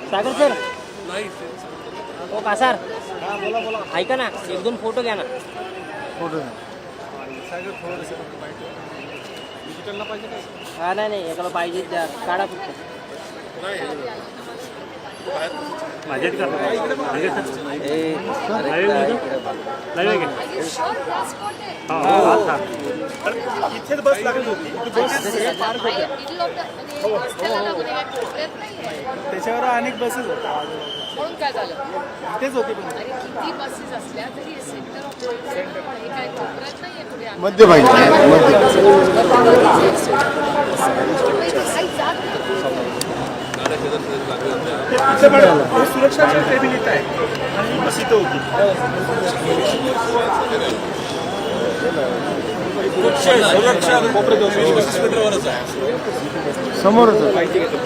सागर sir हो का sir ऐका ना एक दोन फोटो घ्या ना फोटो हा नाही एकाला पाहिजे त्या काढा फक्त इथेच बस लागली होती त्याच्यावर अनेक बसेस होत्या म्हणून काय झालं इथेच होते पण अरे किती बसेस असल्या तरी सेंटर ऑफ हे काय कोपऱ्यात नाहीये कुठे मध्य पाहिजे सुरक्षा टेबिलिटी आहे आणि बस इथं होती सुरक्षा कोपऱ्यात समोरच माहिती घेतो